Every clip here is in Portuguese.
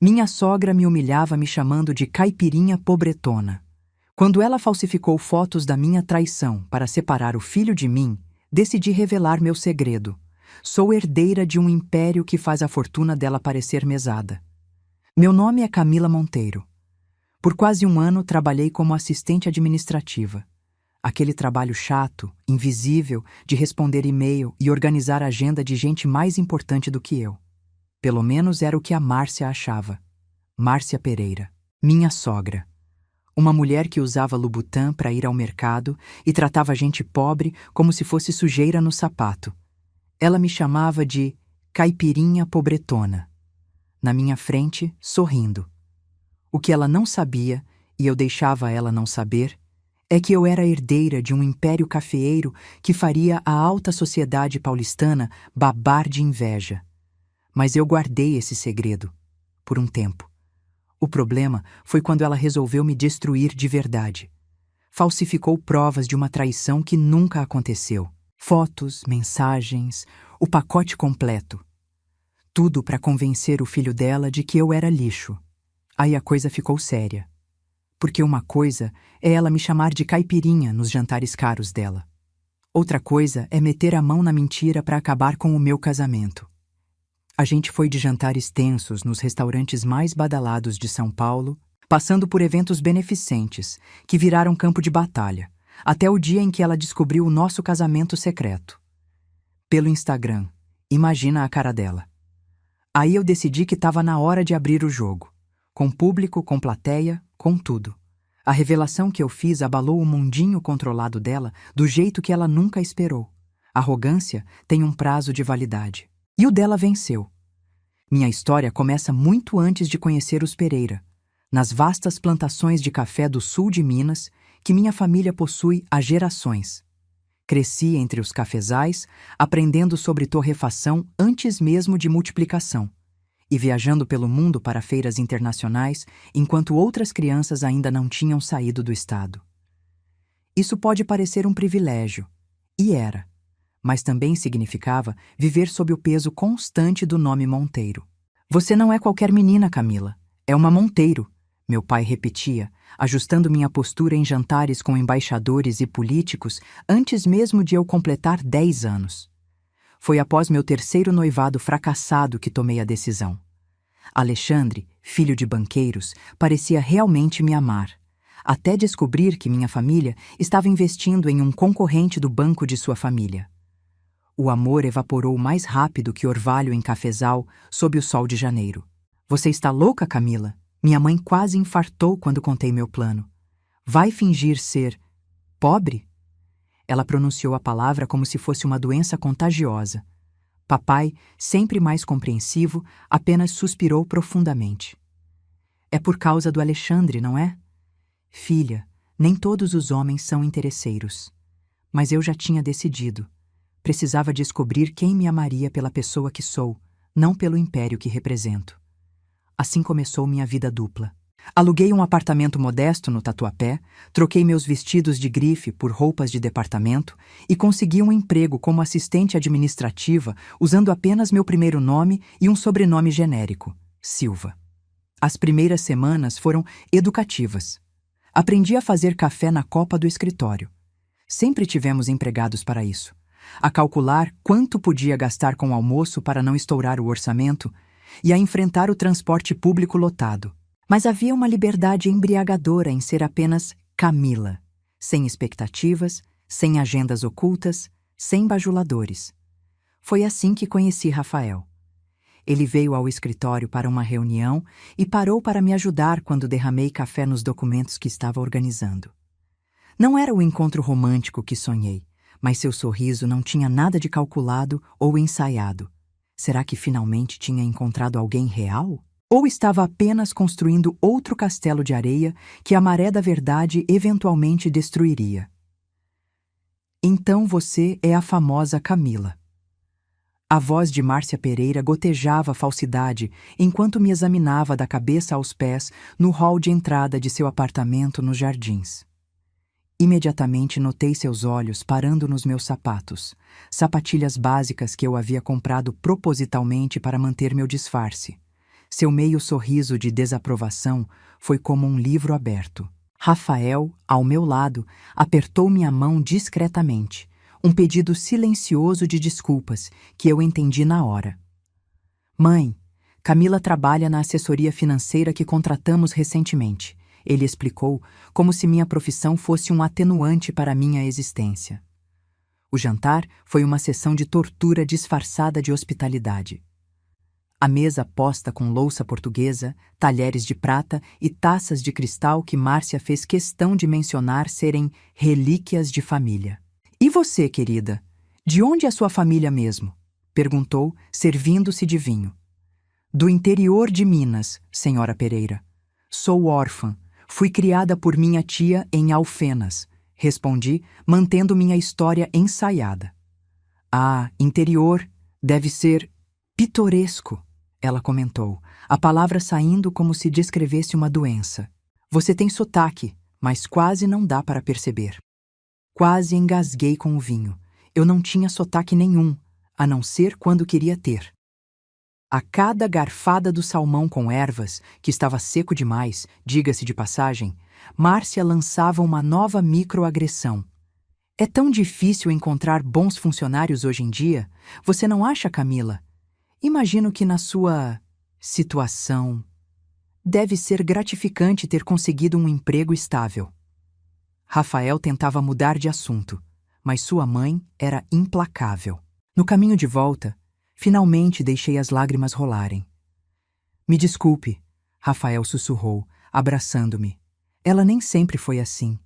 Minha sogra me humilhava me chamando de caipirinha pobretona. Quando ela falsificou fotos da minha traição para separar o filho de mim, decidi revelar meu segredo. Sou herdeira de um império que faz a fortuna dela parecer mesada. Meu nome é Camila Monteiro. Por quase um ano trabalhei como assistente administrativa. Aquele trabalho chato, invisível, de responder e-mail e organizar a agenda de gente mais importante do que eu. Pelo menos era o que a Márcia achava. Márcia Pereira, minha sogra. Uma mulher que usava Louboutin para ir ao mercado e tratava gente pobre como se fosse sujeira no sapato. Ela me chamava de caipirinha pobretona. Na minha frente, sorrindo. O que ela não sabia, e eu deixava ela não saber, é que eu era herdeira de um império cafeeiro que faria a alta sociedade paulistana babar de inveja. Mas eu guardei esse segredo, por um tempo. O problema foi quando ela resolveu me destruir de verdade. Falsificou provas de uma traição que nunca aconteceu. Fotos, mensagens, o pacote completo. Tudo para convencer o filho dela de que eu era lixo. Aí a coisa ficou séria. Porque uma coisa é ela me chamar de caipirinha nos jantares caros dela. Outra coisa é meter a mão na mentira para acabar com o meu casamento. A gente foi de jantares tensos nos restaurantes mais badalados de São Paulo, passando por eventos beneficentes, que viraram campo de batalha, até o dia em que ela descobriu o nosso casamento secreto. Pelo Instagram, imagina a cara dela. Aí eu decidi que estava na hora de abrir o jogo. Com público, com plateia, com tudo. A revelação que eu fiz abalou o mundinho controlado dela do jeito que ela nunca esperou. Arrogância tem um prazo de validade. E o dela venceu. Minha história começa muito antes de conhecer os Pereira, nas vastas plantações de café do sul de Minas, que minha família possui há gerações. Cresci entre os cafezais, aprendendo sobre torrefação antes mesmo de multiplicação, e viajando pelo mundo para feiras internacionais, enquanto outras crianças ainda não tinham saído do estado. Isso pode parecer um privilégio, e era, mas também significava viver sob o peso constante do nome Monteiro. Você não é qualquer menina, Camila, é uma Monteiro, meu pai repetia, ajustando minha postura em jantares com embaixadores e políticos antes mesmo de eu completar 10 anos. Foi após meu terceiro noivado fracassado que tomei a decisão. Alexandre, filho de banqueiros, parecia realmente me amar, até descobrir que minha família estava investindo em um concorrente do banco de sua família. O amor evaporou mais rápido que orvalho em cafezal sob o sol de janeiro. Você está louca, Camila? Minha mãe quase infartou quando contei meu plano. Vai fingir ser pobre? Ela pronunciou a palavra como se fosse uma doença contagiosa. Papai, sempre mais compreensivo, apenas suspirou profundamente. É por causa do Alexandre, não é? Filha, nem todos os homens são interesseiros. Mas eu já tinha decidido. Precisava descobrir quem me amaria pela pessoa que sou, não pelo império que represento. Assim começou minha vida dupla. Aluguei um apartamento modesto no Tatuapé, troquei meus vestidos de grife por roupas de departamento e consegui um emprego como assistente administrativa usando apenas meu primeiro nome e um sobrenome genérico, Silva. As primeiras semanas foram educativas. Aprendi a fazer café na copa do escritório. Sempre tivemos empregados para isso. A calcular quanto podia gastar com o almoço para não estourar o orçamento e a enfrentar o transporte público lotado. Mas havia uma liberdade embriagadora em ser apenas Camila, sem expectativas, sem agendas ocultas, sem bajuladores. Foi assim que conheci Rafael. Ele veio ao escritório para uma reunião e parou para me ajudar quando derramei café nos documentos que estava organizando. Não era o encontro romântico que sonhei, mas seu sorriso não tinha nada de calculado ou ensaiado. Será que finalmente tinha encontrado alguém real? Ou estava apenas construindo outro castelo de areia que a maré da verdade eventualmente destruiria? Então você é a famosa Camila. A voz de Márcia Pereira gotejava falsidade enquanto me examinava da cabeça aos pés no hall de entrada de seu apartamento nos Jardins. Imediatamente notei seus olhos parando nos meus sapatos, sapatilhas básicas que eu havia comprado propositalmente para manter meu disfarce. Seu meio sorriso de desaprovação foi como um livro aberto. Rafael, ao meu lado, apertou minha mão discretamente, um pedido silencioso de desculpas que eu entendi na hora. Mãe, Camila trabalha na assessoria financeira que contratamos recentemente. Ele explicou, como se minha profissão fosse um atenuante para minha existência. O jantar foi uma sessão de tortura disfarçada de hospitalidade. A mesa posta com louça portuguesa, talheres de prata e taças de cristal que Márcia fez questão de mencionar serem relíquias de família. E você, querida? De onde é sua família mesmo? Perguntou, servindo-se de vinho. Do interior de Minas, senhora Pereira. Sou órfã. Fui criada por minha tia em Alfenas. Respondi, mantendo minha história ensaiada. Ah, interior. Deve ser pitoresco. Ela comentou, a palavra saindo como se descrevesse uma doença. Você tem sotaque, mas quase não dá para perceber. Quase engasguei com o vinho. Eu não tinha sotaque nenhum, a não ser quando queria ter. A cada garfada do salmão com ervas, que estava seco demais, diga-se de passagem, Márcia lançava uma nova microagressão. É tão difícil encontrar bons funcionários hoje em dia, você não acha, Camila? Imagino que na sua situação deve ser gratificante ter conseguido um emprego estável. Rafael tentava mudar de assunto, mas sua mãe era implacável. No caminho de volta, finalmente deixei as lágrimas rolarem. Me desculpe, Rafael sussurrou, abraçando-me. Ela nem sempre foi assim.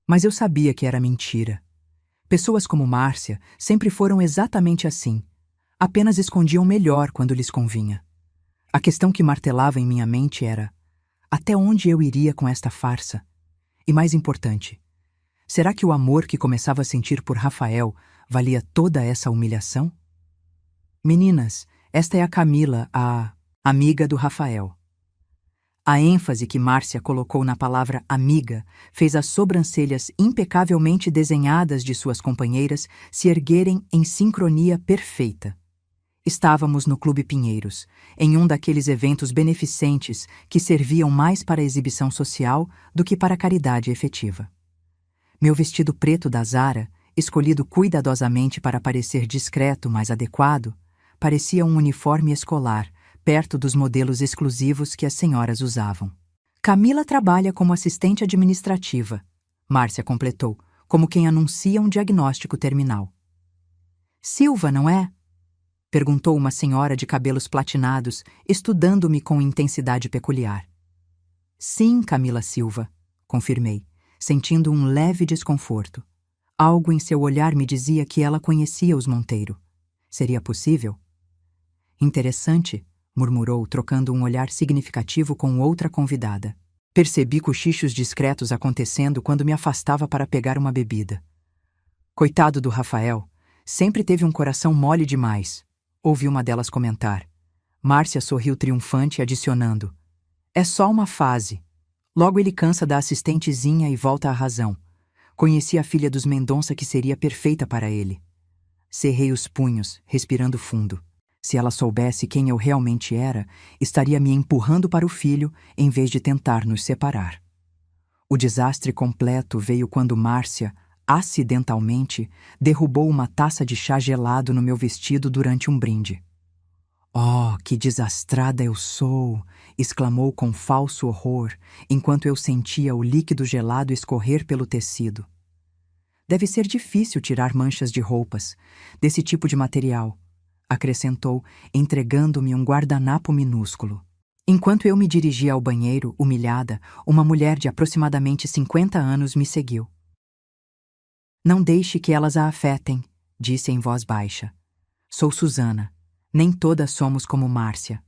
Mas eu sabia que era mentira. Pessoas como Márcia sempre foram exatamente assim. Apenas escondiam melhor quando lhes convinha. A questão que martelava em minha mente era: até onde eu iria com esta farsa? E mais importante, será que o amor que começava a sentir por Rafael valia toda essa humilhação? Meninas, esta é a Camila, a amiga do Rafael. A ênfase que Márcia colocou na palavra amiga fez as sobrancelhas impecavelmente desenhadas de suas companheiras se erguerem em sincronia perfeita. Estávamos no Clube Pinheiros, em um daqueles eventos beneficentes que serviam mais para exibição social do que para caridade efetiva. Meu vestido preto da Zara, escolhido cuidadosamente para parecer discreto, mas adequado, parecia um uniforme escolar, perto dos modelos exclusivos que as senhoras usavam. Camila trabalha como assistente administrativa, Márcia completou, como quem anuncia um diagnóstico terminal. Silva, não é? Perguntou uma senhora de cabelos platinados, estudando-me com intensidade peculiar. Sim, Camila Silva, confirmei, sentindo um leve desconforto. Algo em seu olhar me dizia que ela conhecia os Monteiro. Seria possível? Interessante, murmurou, trocando um olhar significativo com outra convidada. Percebi cochichos discretos acontecendo quando me afastava para pegar uma bebida. Coitado do Rafael, sempre teve um coração mole demais. Ouvi uma delas comentar. Márcia sorriu triunfante, adicionando. É só uma fase. Logo ele cansa da assistentezinha e volta à razão. Conheci a filha dos Mendonça que seria perfeita para ele. Cerrei os punhos, respirando fundo. Se ela soubesse quem eu realmente era, estaria me empurrando para o filho em vez de tentar nos separar. O desastre completo veio quando Márcia, acidentalmente, derrubou uma taça de chá gelado no meu vestido durante um brinde. Oh, que desastrada eu sou! Exclamou com falso horror, enquanto eu sentia o líquido gelado escorrer pelo tecido. Deve ser difícil tirar manchas de roupas, desse tipo de material, acrescentou, entregando-me um guardanapo minúsculo. Enquanto eu me dirigia ao banheiro, humilhada, uma mulher de aproximadamente 50 anos me seguiu. Não deixe que elas a afetem, disse em voz baixa. Sou Susana. Nem todas somos como Márcia.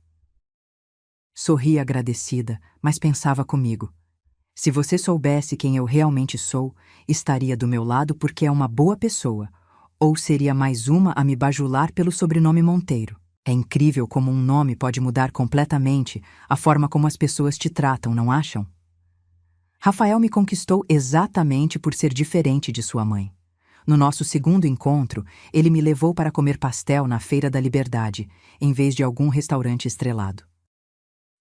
Sorri agradecida, mas pensava comigo. Se você soubesse quem eu realmente sou, estaria do meu lado porque é uma boa pessoa, ou seria mais uma a me bajular pelo sobrenome Monteiro. É incrível como um nome pode mudar completamente a forma como as pessoas te tratam, não acham? Rafael me conquistou exatamente por ser diferente de sua mãe. No nosso segundo encontro, ele me levou para comer pastel na Feira da Liberdade, em vez de algum restaurante estrelado.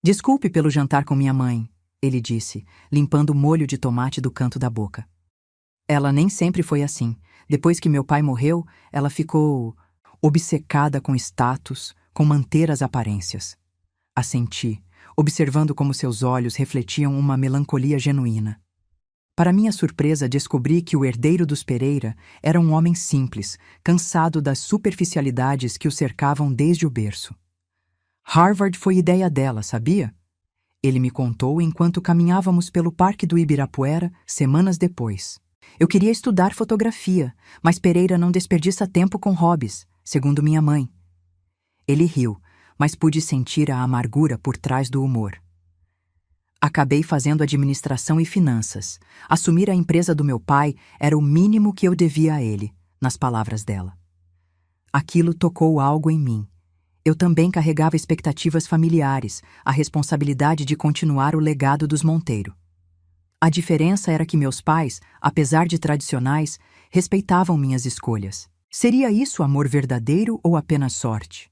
Desculpe pelo jantar com minha mãe, ele disse, limpando o molho de tomate do canto da boca. Ela nem sempre foi assim. Depois que meu pai morreu, ela ficou obcecada com status, com manter as aparências. Assenti, observando como seus olhos refletiam uma melancolia genuína. Para minha surpresa, descobri que o herdeiro dos Pereira era um homem simples, cansado das superficialidades que o cercavam desde o berço. Harvard foi ideia dela, sabia? Ele me contou enquanto caminhávamos pelo Parque do Ibirapuera semanas depois. Eu queria estudar fotografia, mas Pereira não desperdiça tempo com hobbies, segundo minha mãe. Ele riu, mas pude sentir a amargura por trás do humor. Acabei fazendo administração e finanças. Assumir a empresa do meu pai era o mínimo que eu devia a ele, nas palavras dela. Aquilo tocou algo em mim. Eu também carregava expectativas familiares, a responsabilidade de continuar o legado dos Monteiro. A diferença era que meus pais, apesar de tradicionais, respeitavam minhas escolhas. Seria isso amor verdadeiro ou apenas sorte?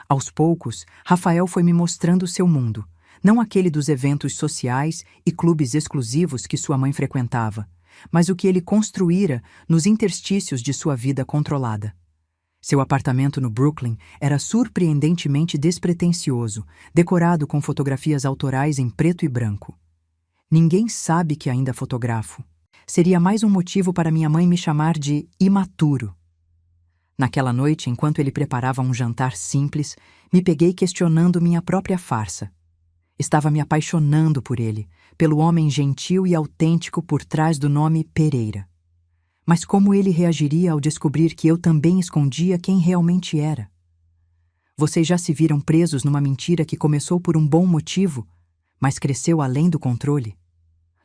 Aos poucos, Rafael foi me mostrando seu mundo, não aquele dos eventos sociais e clubes exclusivos que sua mãe frequentava, mas o que ele construíra nos interstícios de sua vida controlada. Seu apartamento no Brooklyn era surpreendentemente despretensioso, decorado com fotografias autorais em preto e branco. Ninguém sabe que ainda fotografo. Seria mais um motivo para minha mãe me chamar de imaturo. Naquela noite, enquanto ele preparava um jantar simples, me peguei questionando minha própria farsa. Estava me apaixonando por ele, pelo homem gentil e autêntico por trás do nome Pereira. Mas como ele reagiria ao descobrir que eu também escondia quem realmente era? Vocês já se viram presos numa mentira que começou por um bom motivo, mas cresceu além do controle?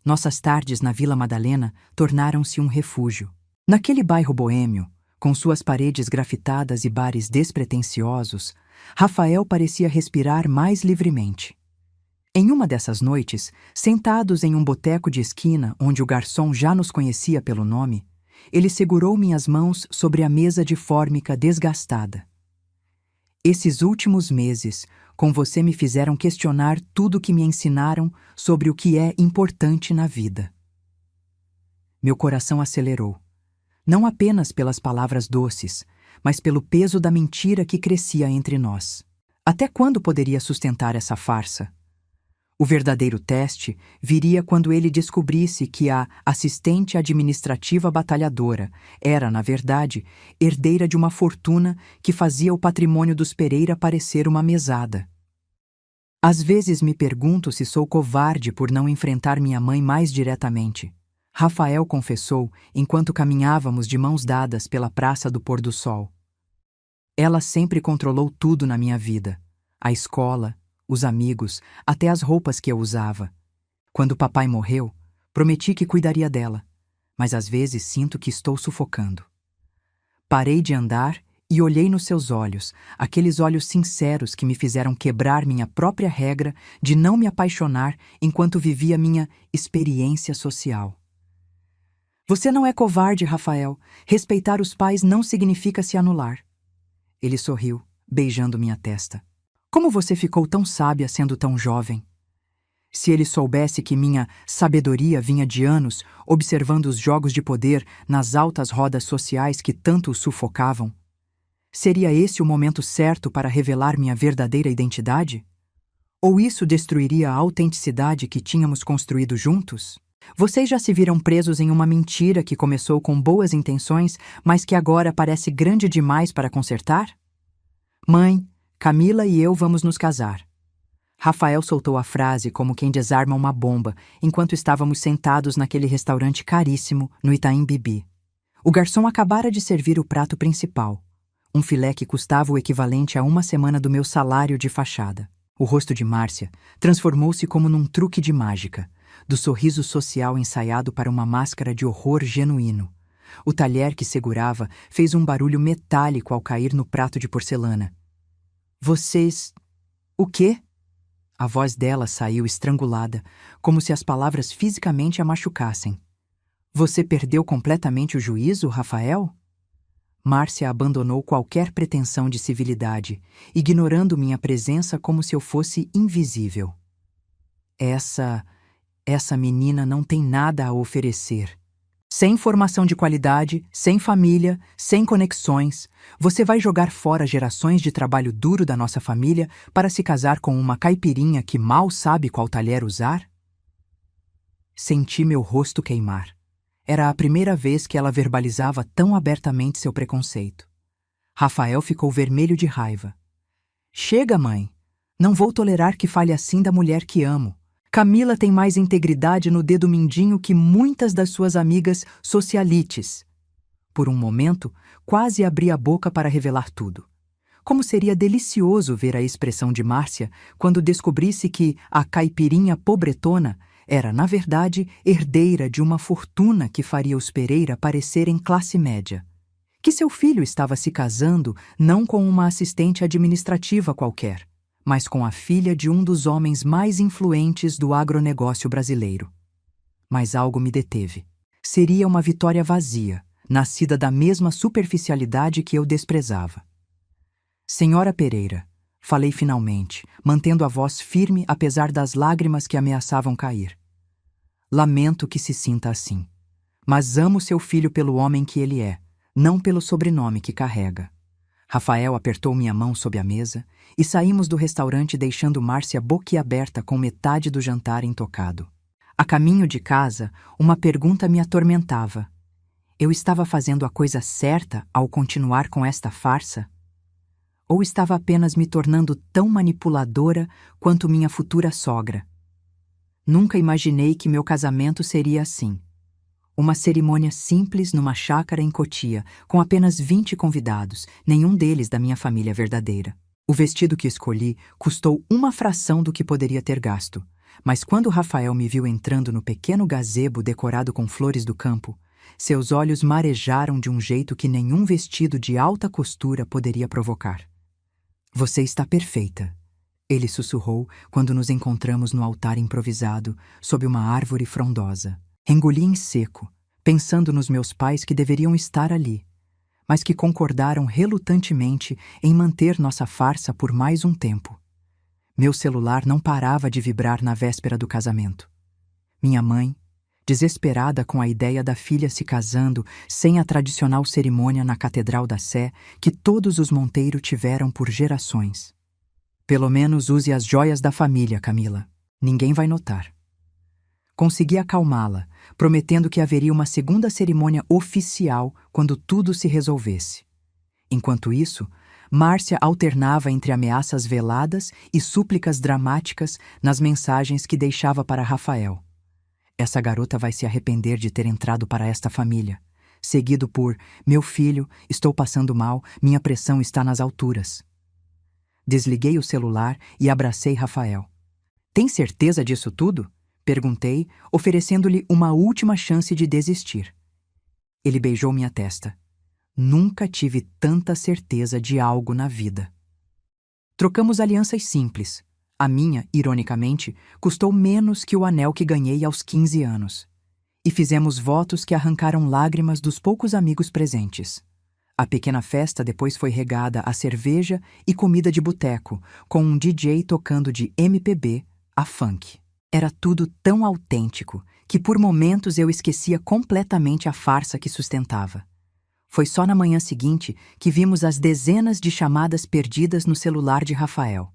Nossas tardes na Vila Madalena tornaram-se um refúgio. Naquele bairro boêmio, com suas paredes grafitadas e bares despretensiosos, Rafael parecia respirar mais livremente. Em uma dessas noites, sentados em um boteco de esquina onde o garçom já nos conhecia pelo nome, ele segurou minhas mãos sobre a mesa de fórmica desgastada. Esses últimos meses, com você me fizeram questionar tudo o que me ensinaram sobre o que é importante na vida. Meu coração acelerou, não apenas pelas palavras doces, mas pelo peso da mentira que crescia entre nós. Até quando poderia sustentar essa farsa? O verdadeiro teste viria quando ele descobrisse que a assistente administrativa batalhadora era, na verdade, herdeira de uma fortuna que fazia o patrimônio dos Pereira parecer uma mesada. Às vezes me pergunto se sou covarde por não enfrentar minha mãe mais diretamente. Rafael confessou enquanto caminhávamos de mãos dadas pela Praça do Pôr do Sol. Ela sempre controlou tudo na minha vida: a escola, os amigos, até as roupas que eu usava. Quando papai morreu, prometi que cuidaria dela, mas às vezes sinto que estou sufocando. Parei de andar e olhei nos seus olhos, aqueles olhos sinceros que me fizeram quebrar minha própria regra de não me apaixonar enquanto vivia minha experiência social. Você não é covarde, Rafael. Respeitar os pais não significa se anular. Ele sorriu, beijando minha testa. Como você ficou tão sábia sendo tão jovem? Se ele soubesse que minha sabedoria vinha de anos observando os jogos de poder nas altas rodas sociais que tanto o sufocavam, seria esse o momento certo para revelar minha verdadeira identidade? Ou isso destruiria a autenticidade que tínhamos construído juntos? Vocês já se viram presos em uma mentira que começou com boas intenções, mas que agora parece grande demais para consertar? Mãe, Camila e eu vamos nos casar. Rafael soltou a frase como quem desarma uma bomba, enquanto estávamos sentados naquele restaurante caríssimo no Itaim Bibi. O garçom acabara de servir o prato principal, um filé que custava o equivalente a uma semana do meu salário de fachada. O rosto de Márcia transformou-se como num truque de mágica, do sorriso social ensaiado para uma máscara de horror genuíno. O talher que segurava fez um barulho metálico ao cair no prato de porcelana. Vocês... O quê? A voz dela saiu estrangulada, como se as palavras fisicamente a machucassem. Você perdeu completamente o juízo, Rafael? Márcia abandonou qualquer pretensão de civilidade, ignorando minha presença como se eu fosse invisível. Essa menina não tem nada a oferecer. Sem formação de qualidade, sem família, sem conexões, você vai jogar fora gerações de trabalho duro da nossa família para se casar com uma caipirinha que mal sabe qual talher usar? Senti meu rosto queimar. Era a primeira vez que ela verbalizava tão abertamente seu preconceito. Rafael ficou vermelho de raiva. Chega, mãe! Não vou tolerar que fale assim da mulher que amo. Camila tem mais integridade no dedo mindinho que muitas das suas amigas socialites. Por um momento, quase abri a boca para revelar tudo. Como seria delicioso ver a expressão de Márcia quando descobrisse que a caipirinha pobretona era, na verdade, herdeira de uma fortuna que faria os Pereira parecerem classe média. Que seu filho estava se casando não com uma assistente administrativa qualquer, mas com a filha de um dos homens mais influentes do agronegócio brasileiro. Mas algo me deteve. Seria uma vitória vazia, nascida da mesma superficialidade que eu desprezava. Senhora Pereira, falei finalmente, mantendo a voz firme apesar das lágrimas que ameaçavam cair. Lamento que se sinta assim, mas amo seu filho pelo homem que ele é, não pelo sobrenome que carrega. Rafael apertou minha mão sob a mesa e saímos do restaurante deixando Márcia boquiaberta com metade do jantar intocado. A caminho de casa, uma pergunta me atormentava. Eu estava fazendo a coisa certa ao continuar com esta farsa? Ou estava apenas me tornando tão manipuladora quanto minha futura sogra? Nunca imaginei que meu casamento seria assim. Uma cerimônia simples numa chácara em Cotia, com apenas 20 convidados, nenhum deles da minha família verdadeira. O vestido que escolhi custou uma fração do que poderia ter gasto, mas quando Rafael me viu entrando no pequeno gazebo decorado com flores do campo, seus olhos marejaram de um jeito que nenhum vestido de alta costura poderia provocar. Você está perfeita, ele sussurrou quando nos encontramos no altar improvisado, sob uma árvore frondosa. Engoli em seco, pensando nos meus pais que deveriam estar ali, mas que concordaram relutantemente em manter nossa farsa por mais um tempo. Meu celular não parava de vibrar na véspera do casamento. Minha mãe, desesperada com a ideia da filha se casando sem a tradicional cerimônia na Catedral da Sé que todos os Monteiro tiveram por gerações. Pelo menos use as joias da família, Camila. Ninguém vai notar. Consegui acalmá-la, prometendo que haveria uma segunda cerimônia oficial quando tudo se resolvesse. Enquanto isso, Márcia alternava entre ameaças veladas e súplicas dramáticas nas mensagens que deixava para Rafael. Essa garota vai se arrepender de ter entrado para esta família, seguido por: meu filho, estou passando mal, minha pressão está nas alturas. Desliguei o celular e abracei Rafael. Tem certeza disso tudo? Perguntei, oferecendo-lhe uma última chance de desistir. Ele beijou minha testa. Nunca tive tanta certeza de algo na vida. Trocamos alianças simples. A minha, ironicamente, custou menos que o anel que ganhei aos 15 anos. E fizemos votos que arrancaram lágrimas dos poucos amigos presentes. A pequena festa depois foi regada a cerveja e comida de boteco, com um DJ tocando de MPB a funk. Era tudo tão autêntico que por momentos eu esquecia completamente a farsa que sustentava. Foi só na manhã seguinte que vimos as dezenas de chamadas perdidas no celular de Rafael.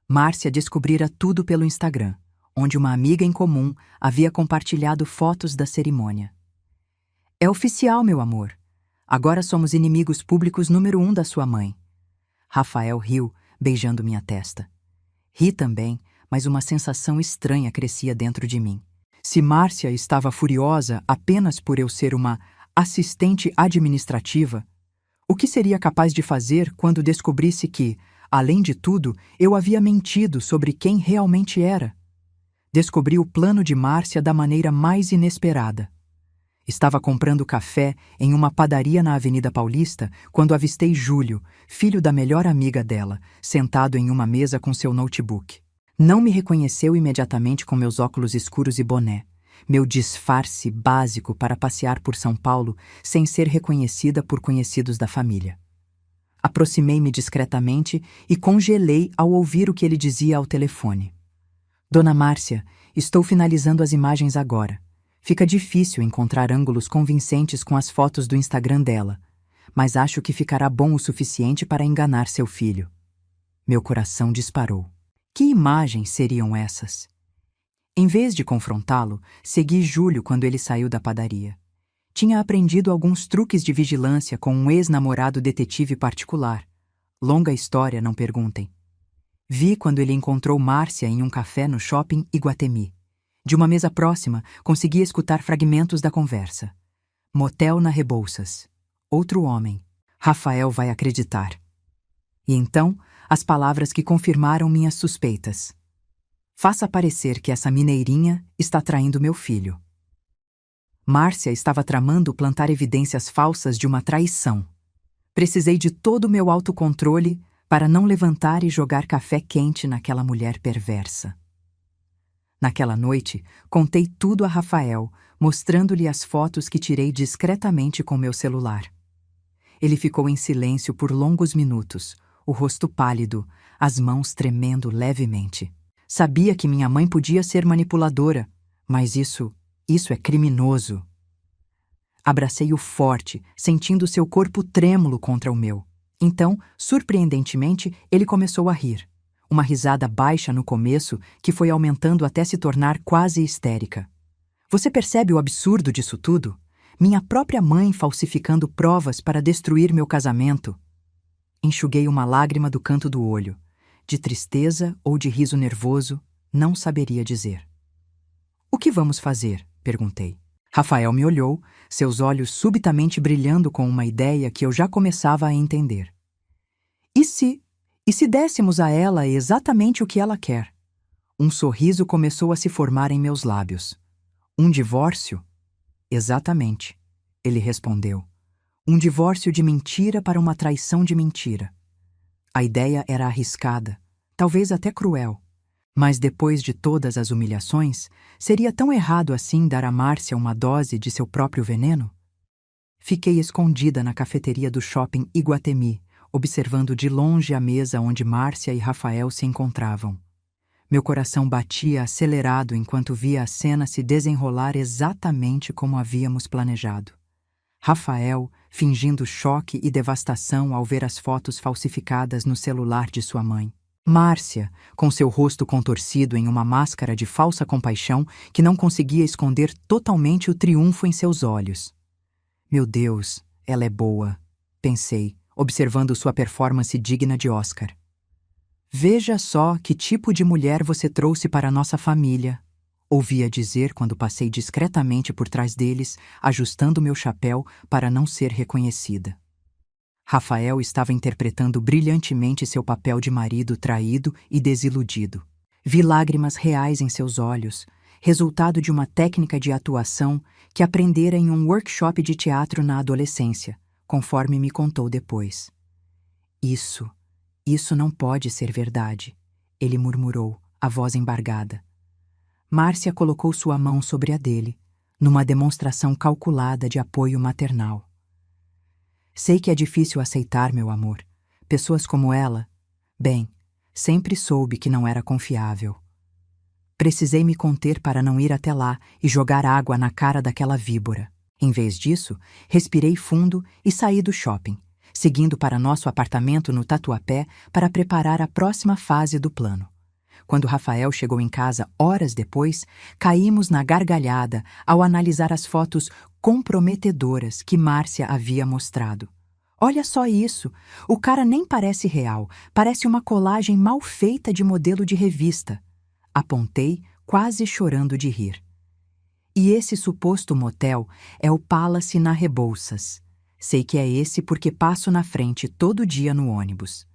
Márcia descobrira tudo pelo Instagram, onde uma amiga em comum havia compartilhado fotos da cerimônia. É oficial, meu amor. Agora somos inimigos públicos número 1 da sua mãe. Rafael riu, beijando minha testa. Ri também, mas uma sensação estranha crescia dentro de mim. Se Márcia estava furiosa apenas por eu ser uma assistente administrativa, o que seria capaz de fazer quando descobrisse que, além de tudo, eu havia mentido sobre quem realmente era? Descobri o plano de Márcia da maneira mais inesperada. Estava comprando café em uma padaria na Avenida Paulista quando avistei Júlio, filho da melhor amiga dela, sentado em uma mesa com seu notebook. Não me reconheceu imediatamente com meus óculos escuros e boné, meu disfarce básico para passear por São Paulo sem ser reconhecida por conhecidos da família. Aproximei-me discretamente e congelei ao ouvir o que ele dizia ao telefone. Dona Márcia, estou finalizando as imagens agora. Fica difícil encontrar ângulos convincentes com as fotos do Instagram dela, mas acho que ficará bom o suficiente para enganar seu filho. Meu coração disparou. Que imagens seriam essas? Em vez de confrontá-lo, segui Júlio quando ele saiu da padaria. Tinha aprendido alguns truques de vigilância com um ex-namorado detetive particular. Longa história, não perguntem. Vi quando ele encontrou Márcia em um café no shopping Iguatemi. De uma mesa próxima, consegui escutar fragmentos da conversa. Motel na Rebouças. Outro homem. Rafael vai acreditar. E então, as palavras que confirmaram minhas suspeitas. Faça parecer que essa mineirinha está traindo meu filho. Márcia estava tramando plantar evidências falsas de uma traição. Precisei de todo o meu autocontrole para não levantar e jogar café quente naquela mulher perversa. Naquela noite, contei tudo a Rafael, mostrando-lhe as fotos que tirei discretamente com meu celular. Ele ficou em silêncio por longos minutos, o rosto pálido, as mãos tremendo levemente. Sabia que minha mãe podia ser manipuladora, mas isso é criminoso. Abracei-o forte, sentindo seu corpo trêmulo contra o meu. Então, surpreendentemente, ele começou a rir. Uma risada baixa no começo, que foi aumentando até se tornar quase histérica. Você percebe o absurdo disso tudo? Minha própria mãe falsificando provas para destruir meu casamento. Enxuguei uma lágrima do canto do olho. De tristeza ou de riso nervoso, não saberia dizer. O que vamos fazer? Perguntei. Rafael me olhou, seus olhos subitamente brilhando com uma ideia que eu já começava a entender. E se dessemos a ela exatamente o que ela quer? Um sorriso começou a se formar em meus lábios. Um divórcio? Exatamente, ele respondeu. Um divórcio de mentira para uma traição de mentira. A ideia era arriscada, talvez até cruel. Mas depois de todas as humilhações, seria tão errado assim dar a Márcia uma dose de seu próprio veneno? Fiquei escondida na cafeteria do shopping Iguatemi, observando de longe a mesa onde Márcia e Rafael se encontravam. Meu coração batia acelerado enquanto via a cena se desenrolar exatamente como havíamos planejado. Rafael, fingindo choque e devastação ao ver as fotos falsificadas no celular de sua mãe. Márcia, com seu rosto contorcido em uma máscara de falsa compaixão que não conseguia esconder totalmente o triunfo em seus olhos. Meu Deus, ela é boa, pensei, observando sua performance digna de Oscar. Veja só que tipo de mulher você trouxe para a nossa família, ouvia dizer quando passei discretamente por trás deles, ajustando meu chapéu para não ser reconhecida. Rafael estava interpretando brilhantemente seu papel de marido traído e desiludido. Vi lágrimas reais em seus olhos, resultado de uma técnica de atuação que aprendera em um workshop de teatro na adolescência, conforme me contou depois. Isso não pode ser verdade, ele murmurou, a voz embargada. Márcia colocou sua mão sobre a dele, numa demonstração calculada de apoio maternal. Sei que é difícil aceitar, meu amor. Pessoas como ela, bem, sempre soube que não era confiável. Precisei me conter para não ir até lá e jogar água na cara daquela víbora. Em vez disso, respirei fundo e saí do shopping, seguindo para nosso apartamento no Tatuapé para preparar a próxima fase do plano. Quando Rafael chegou em casa horas depois, caímos na gargalhada ao analisar as fotos comprometedoras que Márcia havia mostrado. Olha só isso! O cara nem parece real, parece uma colagem mal feita de modelo de revista. Apontei, quase chorando de rir. E esse suposto motel é o Palace na Rebouças. Sei que é esse porque passo na frente todo dia no ônibus.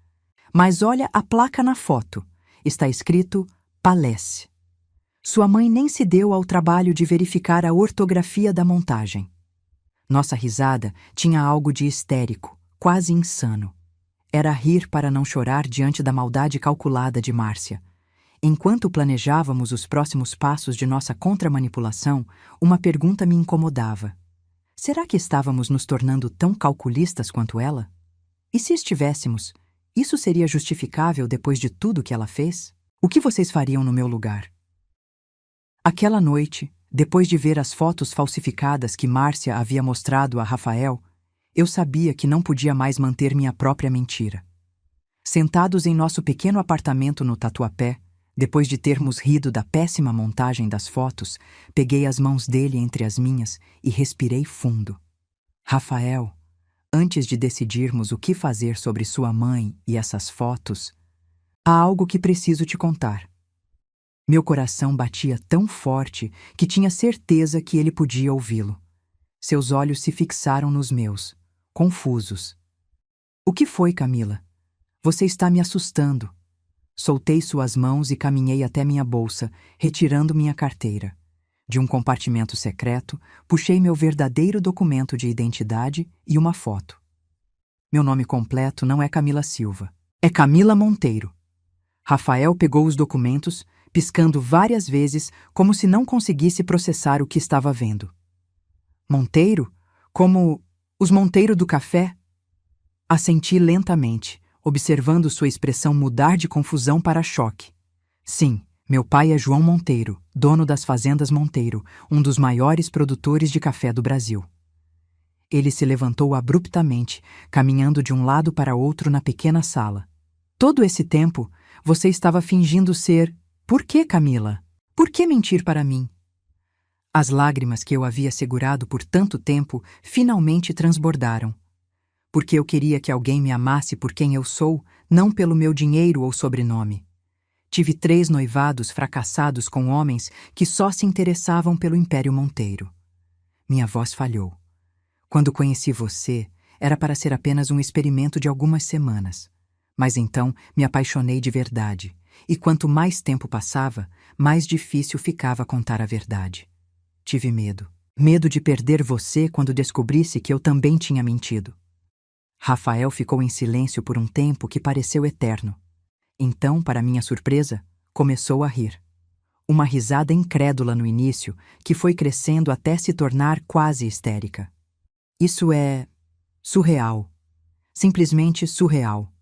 Mas olha a placa na foto. Está escrito Palace. Sua mãe nem se deu ao trabalho de verificar a ortografia da montagem. Nossa risada tinha algo de histérico, quase insano. Era rir para não chorar diante da maldade calculada de Márcia. Enquanto planejávamos os próximos passos de nossa contramanipulação, uma pergunta me incomodava. Será que estávamos nos tornando tão calculistas quanto ela? E se estivéssemos, isso seria justificável depois de tudo que ela fez? O que vocês fariam no meu lugar? Aquela noite, depois de ver as fotos falsificadas que Márcia havia mostrado a Rafael, eu sabia que não podia mais manter minha própria mentira. Sentados em nosso pequeno apartamento no Tatuapé, depois de termos rido da péssima montagem das fotos, peguei as mãos dele entre as minhas e respirei fundo. Rafael, antes de decidirmos o que fazer sobre sua mãe e essas fotos, há algo que preciso te contar. Meu coração batia tão forte que tinha certeza que ele podia ouvi-lo. Seus olhos se fixaram nos meus, confusos. O que foi, Camila? Você está me assustando. Soltei suas mãos e caminhei até minha bolsa, retirando minha carteira. De um compartimento secreto, puxei meu verdadeiro documento de identidade e uma foto. Meu nome completo não é Camila Silva, é Camila Monteiro. Rafael pegou os documentos, piscando várias vezes como se não conseguisse processar o que estava vendo. Monteiro? Como os Monteiro do café? Assenti lentamente, observando sua expressão mudar de confusão para choque. Sim, meu pai é João Monteiro, dono das Fazendas Monteiro, um dos maiores produtores de café do Brasil. Ele se levantou abruptamente, caminhando de um lado para outro na pequena sala. Todo esse tempo, você estava fingindo ser... Por que, Camila? Por que mentir para mim? As lágrimas que eu havia segurado por tanto tempo finalmente transbordaram. Porque eu queria que alguém me amasse por quem eu sou, não pelo meu dinheiro ou sobrenome. Tive 3 noivados fracassados com homens que só se interessavam pelo Império Monteiro. Minha voz falhou. Quando conheci você, era para ser apenas um experimento de algumas semanas. Mas então me apaixonei de verdade, e quanto mais tempo passava, mais difícil ficava contar a verdade. Tive medo. Medo de perder você quando descobrisse que eu também tinha mentido. Rafael ficou em silêncio por um tempo que pareceu eterno. Então, para minha surpresa, começou a rir. Uma risada incrédula no início, que foi crescendo até se tornar quase histérica. Isso é... surreal. Simplesmente surreal.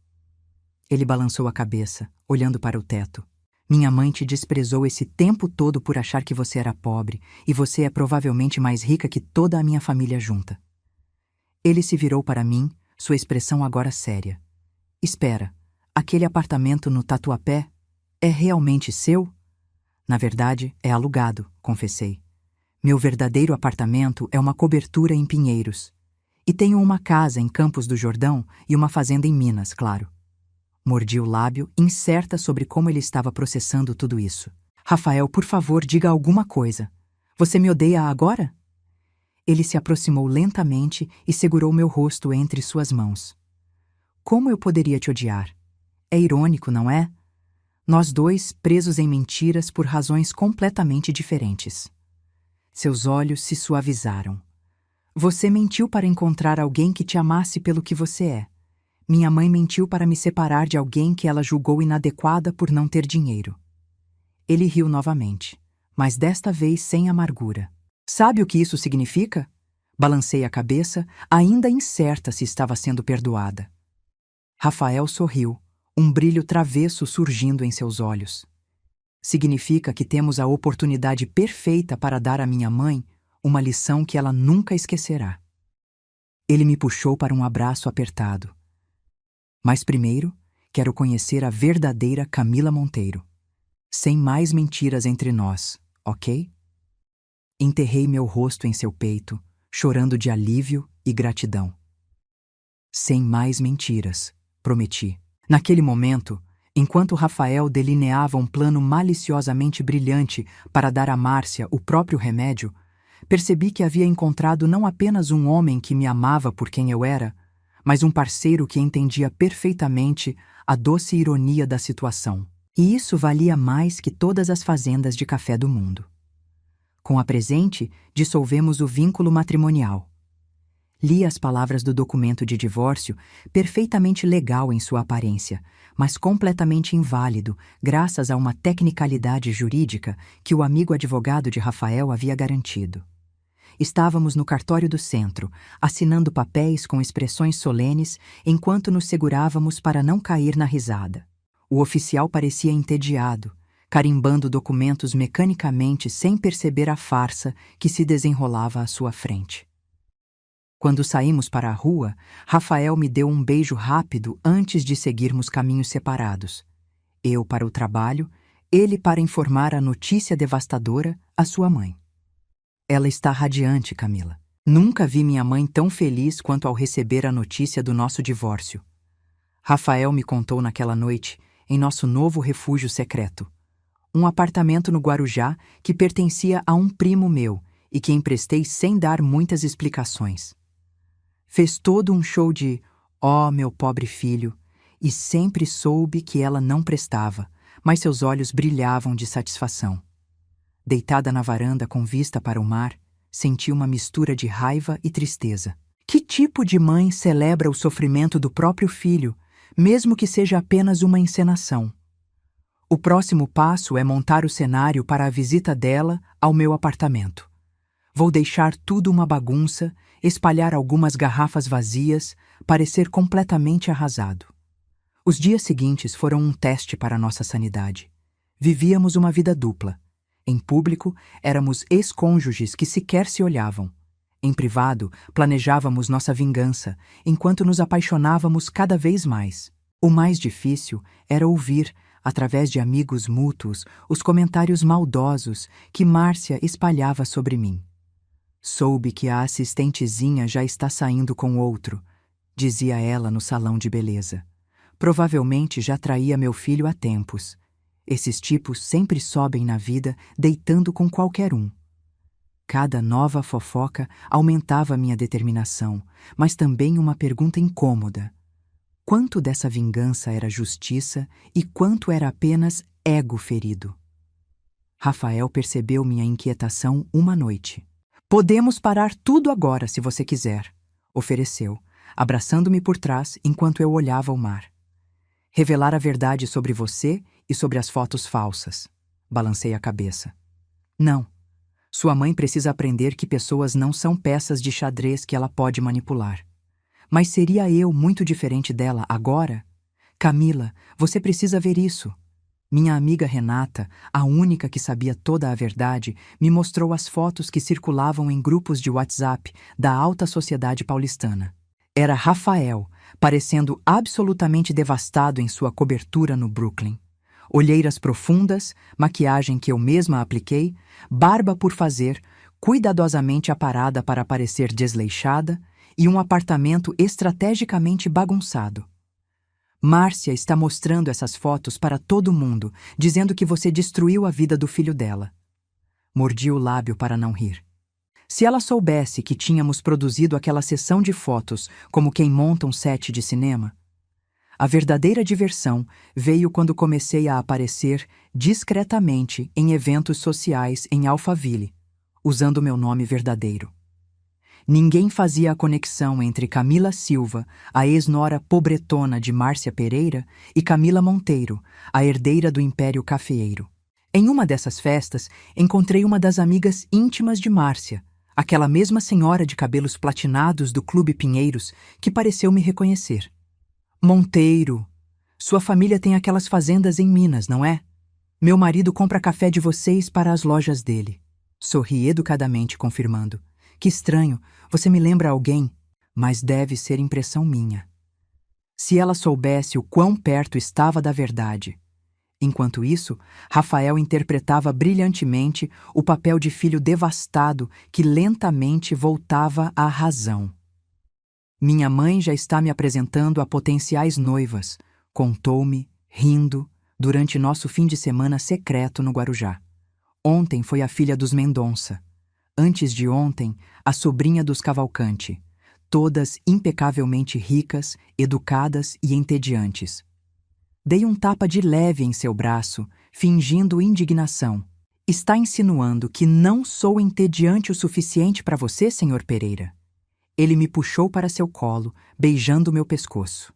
Ele balançou a cabeça, olhando para o teto. Minha mãe te desprezou esse tempo todo por achar que você era pobre, e você é provavelmente mais rica que toda a minha família junta. Ele se virou para mim, sua expressão agora séria. Espera, aquele apartamento no Tatuapé é realmente seu? Na verdade, é alugado, confessei. Meu verdadeiro apartamento é uma cobertura em Pinheiros. E tenho uma casa em Campos do Jordão e uma fazenda em Minas, claro. Mordi o lábio, incerta sobre como ele estava processando tudo isso. Rafael, por favor, diga alguma coisa. Você me odeia agora? Ele se aproximou lentamente e segurou meu rosto entre suas mãos. Como eu poderia te odiar? É irônico, não é? Nós dois presos em mentiras por razões completamente diferentes. Seus olhos se suavizaram. Você mentiu para encontrar alguém que te amasse pelo que você é. Minha mãe mentiu para me separar de alguém que ela julgou inadequada por não ter dinheiro. Ele riu novamente, mas desta vez sem amargura. Sabe o que isso significa? Balancei a cabeça, ainda incerta se estava sendo perdoada. Rafael sorriu, um brilho travesso surgindo em seus olhos. Significa que temos a oportunidade perfeita para dar à minha mãe uma lição que ela nunca esquecerá. Ele me puxou para um abraço apertado. Mas primeiro, quero conhecer a verdadeira Camila Monteiro. Sem mais mentiras entre nós, ok? Enterrei meu rosto em seu peito, chorando de alívio e gratidão. Sem mais mentiras, prometi. Naquele momento, enquanto Rafael delineava um plano maliciosamente brilhante para dar a Márcia o próprio remédio, percebi que havia encontrado não apenas um homem que me amava por quem eu era, mas um parceiro que entendia perfeitamente a doce ironia da situação. E isso valia mais que todas as fazendas de café do mundo. Com a presente, dissolvemos o vínculo matrimonial. Li as palavras do documento de divórcio, perfeitamente legal em sua aparência, mas completamente inválido graças a uma tecnicalidade jurídica que o amigo advogado de Rafael havia garantido. Estávamos no cartório do centro, assinando papéis com expressões solenes enquanto nos segurávamos para não cair na risada. O oficial parecia entediado, carimbando documentos mecanicamente sem perceber a farsa que se desenrolava à sua frente. Quando saímos para a rua, Rafael me deu um beijo rápido antes de seguirmos caminhos separados. Eu para o trabalho, ele para informar a notícia devastadora à sua mãe. Ela está radiante, Camila. Nunca vi minha mãe tão feliz quanto ao receber a notícia do nosso divórcio. Rafael me contou naquela noite, em nosso novo refúgio secreto. Um apartamento no Guarujá que pertencia a um primo meu e que emprestei sem dar muitas explicações. Fez todo um show de "ó, meu pobre filho", e sempre soube que ela não prestava, mas seus olhos brilhavam de satisfação. Deitada na varanda com vista para o mar, senti uma mistura de raiva e tristeza. Que tipo de mãe celebra o sofrimento do próprio filho, mesmo que seja apenas uma encenação? O próximo passo é montar o cenário para a visita dela ao meu apartamento. Vou deixar tudo uma bagunça, espalhar algumas garrafas vazias, parecer completamente arrasado. Os dias seguintes foram um teste para nossa sanidade. Vivíamos uma vida dupla. Em público, éramos ex-cônjuges que sequer se olhavam. Em privado, planejávamos nossa vingança, enquanto nos apaixonávamos cada vez mais. O mais difícil era ouvir, através de amigos mútuos, os comentários maldosos que Márcia espalhava sobre mim. Soube que a assistentezinha já está saindo com outro, dizia ela no salão de beleza. Provavelmente já traía meu filho há tempos. Esses tipos sempre sobem na vida deitando com qualquer um. Cada nova fofoca aumentava minha determinação, mas também uma pergunta incômoda. Quanto dessa vingança era justiça e quanto era apenas ego ferido? Rafael percebeu minha inquietação uma noite. "Podemos parar tudo agora, se você quiser", ofereceu, abraçando-me por trás enquanto eu olhava o mar. "Revelar a verdade sobre você e sobre as fotos falsas", balancei a cabeça. "Não. Sua mãe precisa aprender que pessoas não são peças de xadrez que ela pode manipular. Mas seria eu muito diferente dela agora? Camila, você precisa ver isso." Minha amiga Renata, a única que sabia toda a verdade, me mostrou as fotos que circulavam em grupos de WhatsApp da alta sociedade paulistana. Era Rafael, parecendo absolutamente devastado em sua cobertura no Brooklyn. Olheiras profundas, maquiagem que eu mesma apliquei, barba por fazer, cuidadosamente aparada para parecer desleixada, e um apartamento estrategicamente bagunçado. "Márcia está mostrando essas fotos para todo mundo, dizendo que você destruiu a vida do filho dela." Mordi o lábio para não rir. Se ela soubesse que tínhamos produzido aquela sessão de fotos como quem monta um set de cinema. A verdadeira diversão veio quando comecei a aparecer discretamente em eventos sociais em Alphaville, usando meu nome verdadeiro. Ninguém fazia a conexão entre Camila Silva, a ex-nora pobretona de Márcia Pereira, e Camila Monteiro, a herdeira do Império Cafeeiro. Em uma dessas festas, encontrei uma das amigas íntimas de Márcia, aquela mesma senhora de cabelos platinados do Clube Pinheiros, que pareceu me reconhecer. "Monteiro, sua família tem aquelas fazendas em Minas, não é? Meu marido compra café de vocês para as lojas dele." Sorri educadamente, confirmando. "Que estranho, você me lembra alguém, mas deve ser impressão minha." Se ela soubesse o quão perto estava da verdade. Enquanto isso, Rafael interpretava brilhantemente o papel de filho devastado que lentamente voltava à razão. "Minha mãe já está me apresentando a potenciais noivas", contou-me, rindo, durante nosso fim de semana secreto no Guarujá. "Ontem foi a filha dos Mendonça. Antes de ontem, a sobrinha dos Cavalcante, todas impecavelmente ricas, educadas e entediantes." Dei um tapa de leve em seu braço, fingindo indignação. "Está insinuando que não sou entediante o suficiente para você, Sr. Pereira?" Ele me puxou para seu colo, beijando meu pescoço.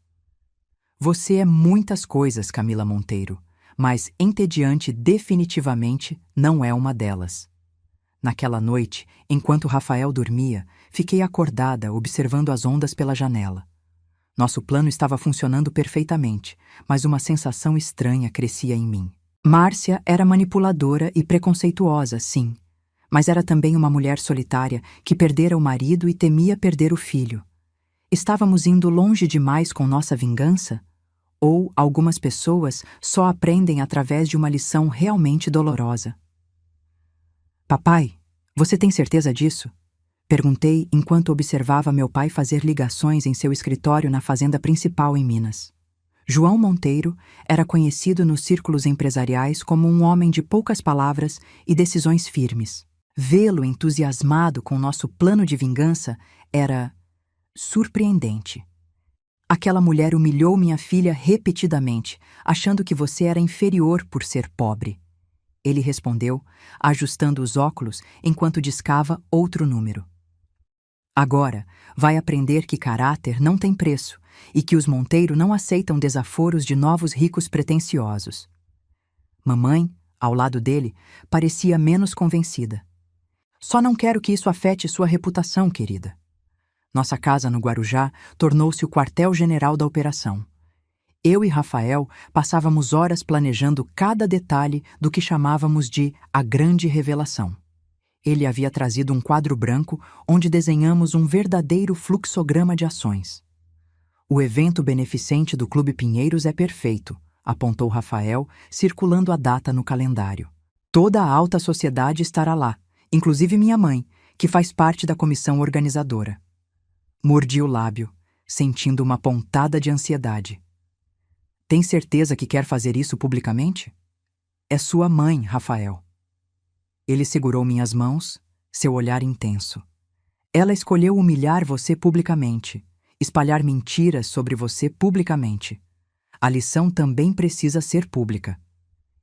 Você é muitas coisas, Camila Monteiro, mas entediante definitivamente não é uma delas. Naquela noite, enquanto Rafael dormia, fiquei acordada observando as ondas pela janela. Nosso plano estava funcionando perfeitamente, mas uma sensação estranha crescia em mim. Márcia era manipuladora e preconceituosa, sim, mas era também uma mulher solitária que perdera o marido e temia perder o filho. Estávamos indo longe demais com nossa vingança? Ou algumas pessoas só aprendem através de uma lição realmente dolorosa? Papai, você tem certeza disso? Perguntei enquanto observava meu pai fazer ligações em seu escritório na fazenda principal em Minas. João Monteiro era conhecido nos círculos empresariais como um homem de poucas palavras e decisões firmes. Vê-lo entusiasmado com nosso plano de vingança era surpreendente. Aquela mulher humilhou minha filha repetidamente, achando que você era inferior por ser pobre. Ele respondeu, ajustando os óculos enquanto discava outro número. Agora, vai aprender que caráter não tem preço e que os Monteiro não aceitam desaforos de novos ricos pretensiosos. Mamãe, ao lado dele, parecia menos convencida. Só não quero que isso afete sua reputação, querida. Nossa casa no Guarujá tornou-se o quartel-general da operação. Eu e Rafael passávamos horas planejando cada detalhe do que chamávamos de a grande revelação. Ele havia trazido um quadro branco onde desenhamos um verdadeiro fluxograma de ações. O evento beneficente do Clube Pinheiros é perfeito, apontou Rafael, circulando a data no calendário. Toda a alta sociedade estará lá, inclusive minha mãe, que faz parte da comissão organizadora. Mordi o lábio, sentindo uma pontada de ansiedade. Tem certeza que quer fazer isso publicamente? É sua mãe, Rafael. Ele segurou minhas mãos, seu olhar intenso. Ela escolheu humilhar você publicamente, espalhar mentiras sobre você publicamente. A lição também precisa ser pública.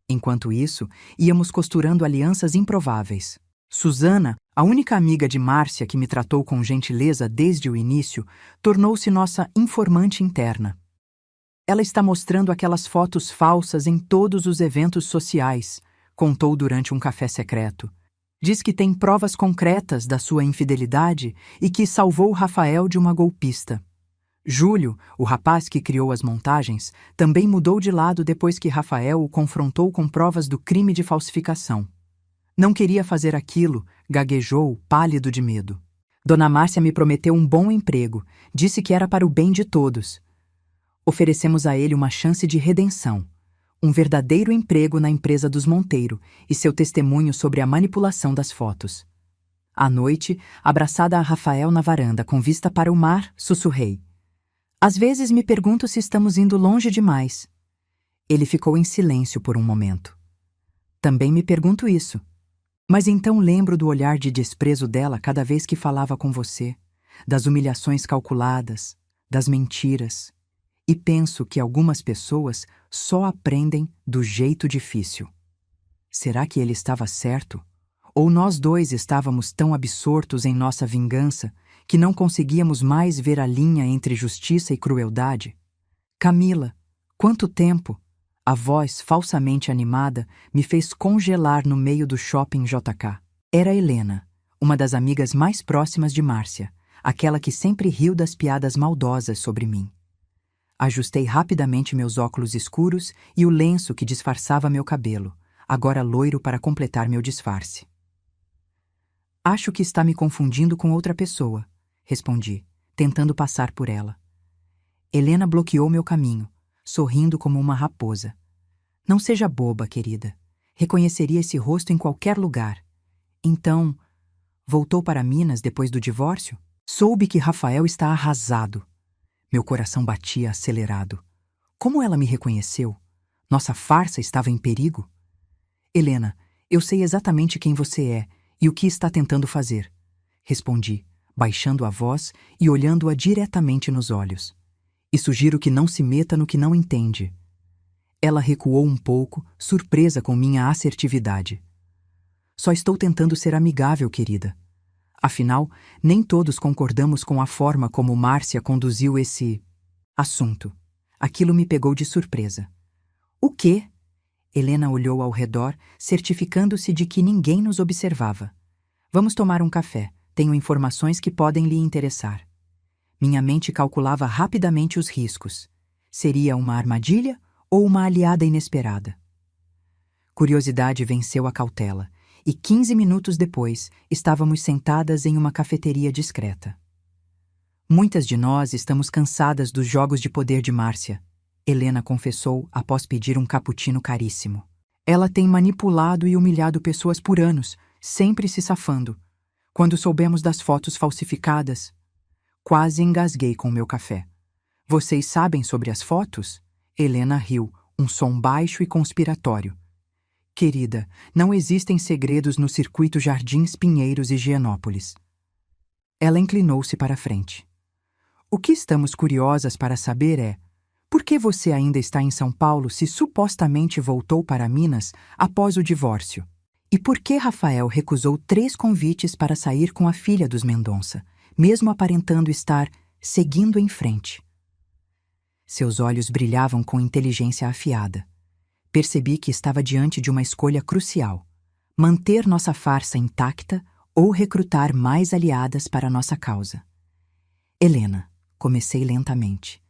Enquanto isso, íamos costurando alianças improváveis. Susana, a única amiga de Márcia que me tratou com gentileza desde o início, tornou-se nossa informante interna. Ela está mostrando aquelas fotos falsas em todos os eventos sociais, contou durante um café secreto. Diz que tem provas concretas da sua infidelidade e que salvou Rafael de uma golpista. Júlio, o rapaz que criou as montagens, também mudou de lado depois que Rafael o confrontou com provas do crime de falsificação. Não queria fazer aquilo, gaguejou, pálido de medo. Dona Márcia me prometeu um bom emprego, disse que era para o bem de todos. Oferecemos a ele uma chance de redenção, um verdadeiro emprego na empresa dos Monteiro e seu testemunho sobre a manipulação das fotos. À noite, abraçada a Rafael na varanda com vista para o mar, sussurrei. Às vezes me pergunto se estamos indo longe demais. Ele ficou em silêncio por um momento. Também me pergunto isso. Mas então lembro do olhar de desprezo dela cada vez que falava com você, das humilhações calculadas, das mentiras, e penso que algumas pessoas só aprendem do jeito difícil. Será que ele estava certo? Ou nós dois estávamos tão absortos em nossa vingança que não conseguíamos mais ver a linha entre justiça e crueldade? Camila, quanto tempo? A voz falsamente animada me fez congelar no meio do shopping JK. Era Helena, uma das amigas mais próximas de Márcia, aquela que sempre riu das piadas maldosas sobre mim. Ajustei rapidamente meus óculos escuros e o lenço que disfarçava meu cabelo, agora loiro para completar meu disfarce. Acho que está me confundindo com outra pessoa, respondi, tentando passar por ela. Helena bloqueou meu caminho, sorrindo como uma raposa. Não seja boba, querida. Reconheceria esse rosto em qualquer lugar. Então, voltou para Minas depois do divórcio? Soube que Rafael está arrasado. Meu coração batia acelerado. Como ela me reconheceu? Nossa farsa estava em perigo? Helena, eu sei exatamente quem você é e o que está tentando fazer. Respondi, baixando a voz e olhando-a diretamente nos olhos. E sugiro que não se meta no que não entende. Ela recuou um pouco, surpresa com minha assertividade. Só estou tentando ser amigável, querida. Afinal, nem todos concordamos com a forma como Márcia conduziu esse assunto. Aquilo me pegou de surpresa. O quê? Helena olhou ao redor, certificando-se de que ninguém nos observava. Vamos tomar um café. Tenho informações que podem lhe interessar. Minha mente calculava rapidamente os riscos. Seria uma armadilha ou uma aliada inesperada? Curiosidade venceu a cautela, e 15 minutos depois estávamos sentadas em uma cafeteria discreta. Muitas de nós estamos cansadas dos jogos de poder de Márcia, Helena confessou após pedir um cappuccino caríssimo. Ela tem manipulado e humilhado pessoas por anos, sempre se safando. Quando soubemos das fotos falsificadas, quase engasguei com meu café. Vocês sabem sobre as fotos? Helena riu, um som baixo e conspiratório. Querida, não existem segredos no circuito Jardins Pinheiros e Higienópolis. Ela inclinou-se para a frente. O que estamos curiosas para saber é: por que você ainda está em São Paulo se supostamente voltou para Minas após o divórcio? E por que Rafael recusou 3 convites para sair com a filha dos Mendonça, mesmo aparentando estar seguindo em frente? Seus olhos brilhavam com inteligência afiada. Percebi que estava diante de uma escolha crucial: manter nossa farsa intacta ou recrutar mais aliadas para nossa causa. Helena, comecei lentamente.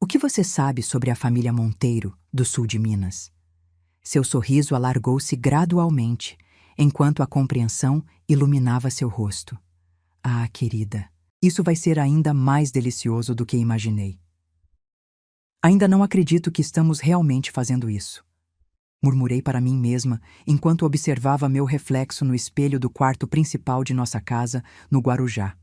O que você sabe sobre a família Monteiro, do sul de Minas? Seu sorriso alargou-se gradualmente, enquanto a compreensão iluminava seu rosto. Ah, querida, isso vai ser ainda mais delicioso do que imaginei. Ainda não acredito que estamos realmente fazendo isso. Murmurei para mim mesma enquanto observava meu reflexo no espelho do quarto principal de nossa casa, no Guarujá.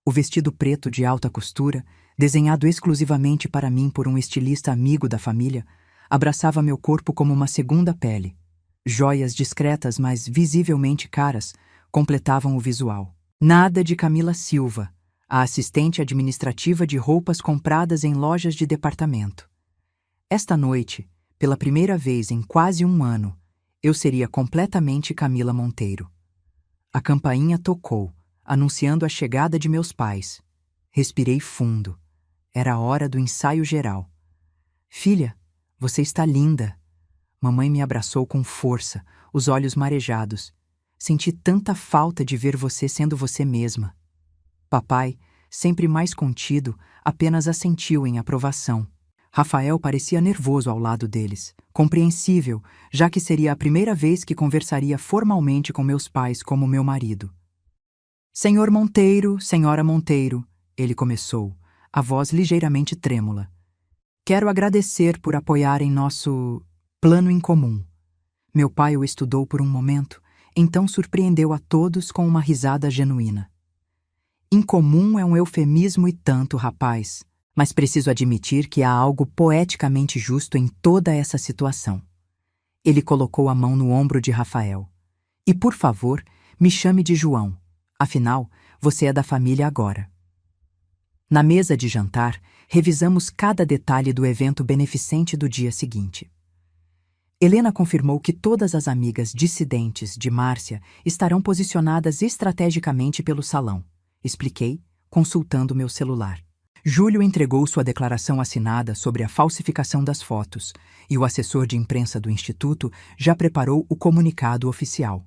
O vestido preto de alta costura, desenhado exclusivamente para mim por um estilista amigo da família, abraçava meu corpo como uma segunda pele. Joias discretas, mas visivelmente caras, completavam o visual. Nada de Camila Silva, a assistente administrativa de roupas compradas em lojas de departamento. Esta noite, pela primeira vez em quase um ano, eu seria completamente Camila Monteiro. A campainha tocou, anunciando a chegada de meus pais. Respirei fundo. Era a hora do ensaio geral. Filha, você está linda. Mamãe me abraçou com força, os olhos marejados. Senti tanta falta de ver você sendo você mesma. Papai, sempre mais contido, apenas assentiu em aprovação. Rafael parecia nervoso ao lado deles, compreensível, já que seria a primeira vez que conversaria formalmente com meus pais como meu marido. Senhor Monteiro, senhora Monteiro, ele começou, a voz ligeiramente trêmula. Quero agradecer por apoiarem nosso plano em comum. Meu pai o estudou por um momento, então surpreendeu a todos com uma risada genuína. Incomum é um eufemismo e tanto, rapaz, mas preciso admitir que há algo poeticamente justo em toda essa situação. Ele colocou a mão no ombro de Rafael. E, por favor, me chame de João. Afinal, você é da família agora. Na mesa de jantar, revisamos cada detalhe do evento beneficente do dia seguinte. Helena confirmou que todas as amigas dissidentes de Márcia estarão posicionadas estrategicamente pelo salão. Expliquei, consultando meu celular. Júlio entregou sua declaração assinada sobre a falsificação das fotos e o assessor de imprensa do Instituto já preparou o comunicado oficial.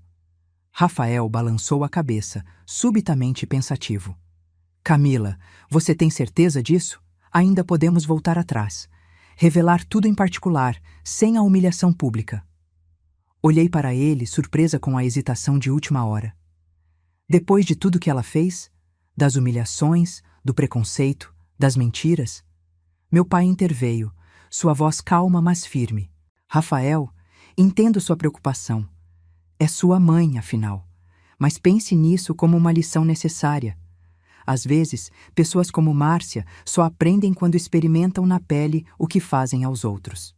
Rafael balançou a cabeça, subitamente pensativo. Camila, você tem certeza disso? Ainda podemos voltar atrás. Revelar tudo em particular, sem a humilhação pública. Olhei para ele, surpresa com a hesitação de última hora. Depois de tudo que ela fez, das humilhações, do preconceito, das mentiras, meu pai interveio, sua voz calma mas firme. Rafael, entendo sua preocupação. É sua mãe, afinal. Mas pense nisso como uma lição necessária. Às vezes, pessoas como Márcia só aprendem quando experimentam na pele o que fazem aos outros.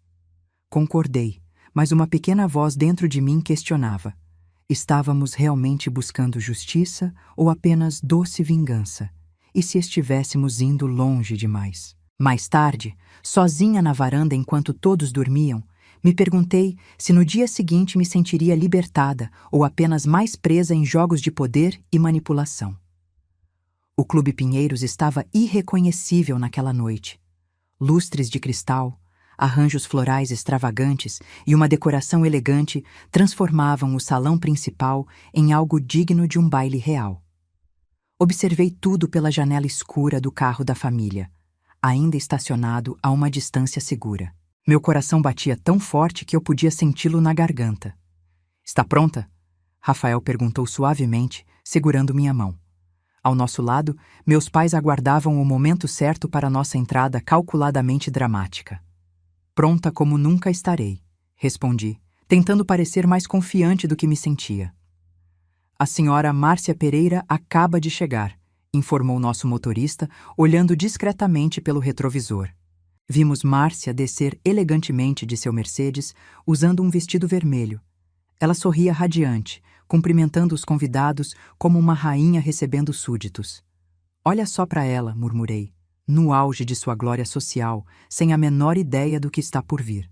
Concordei, mas uma pequena voz dentro de mim questionava. Estávamos realmente buscando justiça ou apenas doce vingança? E se estivéssemos indo longe demais? Mais tarde, sozinha na varanda enquanto todos dormiam, Me perguntei se no dia seguinte me sentiria libertada ou apenas mais presa em jogos de poder e manipulação. O Clube Pinheiros estava irreconhecível naquela noite. Lustres de cristal, arranjos florais extravagantes e uma decoração elegante transformavam o salão principal em algo digno de um baile real. Observei tudo pela janela escura do carro da família, ainda estacionado a uma distância segura. Meu coração batia tão forte que eu podia senti-lo na garganta. "Está pronta?" Rafael perguntou suavemente, segurando minha mão. Ao nosso lado, meus pais aguardavam o momento certo para nossa entrada calculadamente dramática. "Pronta como nunca estarei", respondi, tentando parecer mais confiante do que me sentia. "A senhora Márcia Pereira acaba de chegar", informou nosso motorista, olhando discretamente pelo retrovisor. Vimos Márcia descer elegantemente de seu Mercedes, usando um vestido vermelho. Ela sorria radiante, cumprimentando os convidados como uma rainha recebendo súditos. "Olha só para ela", murmurei, no auge de sua glória social, sem a menor ideia do que está por vir.